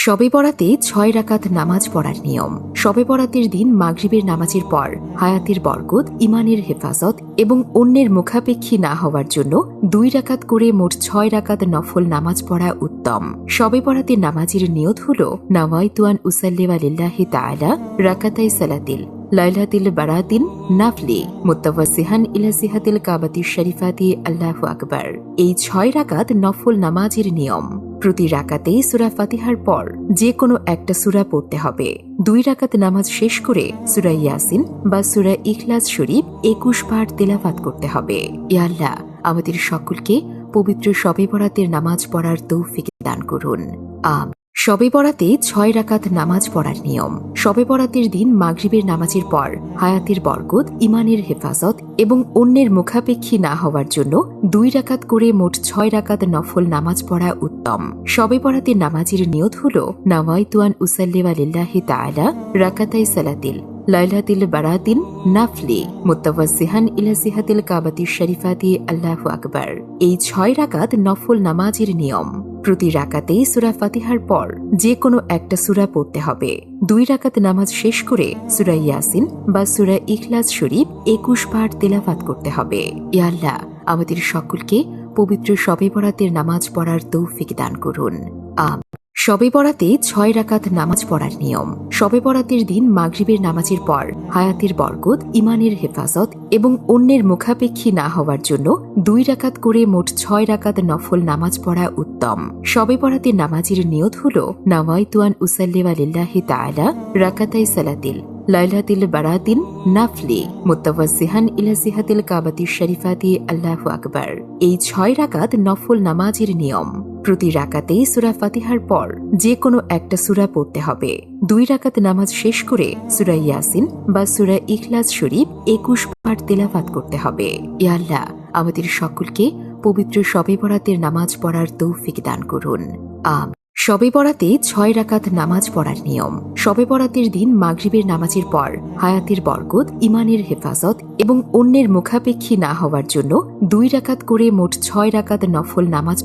শবে বরাতে ৬ রাকাত নামাজ পড়ার নিয়ম। শবে বরাতের দিন মাগরিবের নামাজের পর হায়াতের বরকত, ইমানের হেফাজত এবং অন্যের মুখাপেক্ষী না হওয়ার জন্য ২ রাকাত করে মোট ৬ রাকাত নফল নামাজ পড়া উত্তম। শবে বরাতের নামাজের নিয়ত হল নাওয়াইতু আন উসাল্লি লিল্লাহি তাআলা রাকাতাই সালাতিল লাইলাতিল বারাতিন নাফলি মুতাওয়াসসিহান ইলা জিহাতিল কাবাতিশ শরীফাতি আল্লাহু আকবার। এই ৬ রাকাত নফল নামাজের নিয়ম। প্রতি রাকাতেই সূরা ফাতিহার পর যে কোনো একটা সূরা পড়তে হবে। ২ রাকাত নামাজ শেষ করে সূরা ইয়াসিন বা সূরা ইখলাস শরীফ ২১ বার তেলাওয়াত করতে হবে। ইয়া আল্লাহ, আমাদের সকলকে পবিত্র শবে বরাতের নামাজ পড়ার তৌফিক দান করুন। আমিন। শবে বরাতে ৬ রাকাত নামাজ পড়ার নিয়ম। শবে বরাতের দিন মাগরিবের নামাজের পর হায়াতের বরকত, ইমানের হেফাজত এবং অন্যের মুখাপেক্ষী না হওয়ার জন্য ২ রাকাত করে মোট ৬ রাকাত নফল নামাজ পড়া উত্তম। শবে বরাতের নামাজের নিয়ত হল নাওয়াইতু আন উসাল্লি লিল্লাহি তাআলা রাকাতাই সালাতিল লাইলাতিল বারাতিন নাফলি মুতাওয়াসসিহান ইলা জিহাতিল কাবাতিশ শরীফাতি আল্লাহু আকবার। এই ৬ রাকাত নফল নামাজের নিয়ম। প্রতি রাকাতেই সূরা ফাতিহার পর যে কোনো একটা সূরা পড়তে হবে। ২ রাকাত নামাজ শেষ করে সূরা ইয়াসিন বা সূরা ইখলাস শরীফ ২১ বার তেলাওয়াত করতে হবে। ইয়া আল্লাহ, আমাদের সকলকে পবিত্র শবে বরাতের নামাজ পড়ার তৌফিক দান করুন। আমিন। শবে বরাতে ৬ রাকাত নামাজ পড়ার নিয়ম। শবে বরাতের দিন মাগরিবের নামাজের পর হায়াতের বরকত, ইমানের হেফাজত এবং অন্যের মুখাপেক্ষী না হওয়ার জন্য ২ রাকাত করে মোট ৬ রাকাত নফল নামাজ পড়া উত্তম। শবে বরাতের নামাজের নিয়ত হল নাওয়াইতু আন উসাল্লি লিল্লাহি তাআলা রাকাতাই সালাতিল লাইলাতিল বারাতিন নাফলি মুতাওয়াসসিহান ইলা জিহাতিল কাবাতিশ শরীফাতি আল্লাহু আকবার। এই ৬ রাকাত নফল নামাজের নিয়ম। প্রতি রাকাতেই সূরা ফাতিহার পর যে কোনো একটা সূরা পড়তে হবে। ২ রাকাত নামাজ শেষ করে সূরা ইয়াসিন বা সূরা ইখলাস শরীফ ২১ বার তেলাওয়াত করতে হবে। ইয়া আল্লাহ, আমাদের সকলকে পবিত্র শবে বরাতের নামাজ পড়ার তৌফিক দান করুন। আমিন। শবে বরাতে ৬ রাকাত নামাজ পড়ার নিয়ম। শবে বরাতের দিন মাগরিবের নামাজের পর হায়াতের বরকত, ইমানের হেফাজত এবং অন্যের মুখাপেক্ষী না হওয়ার জন্য ২ রাকাত করে মোট ৬ রাকাত নফল নামাজ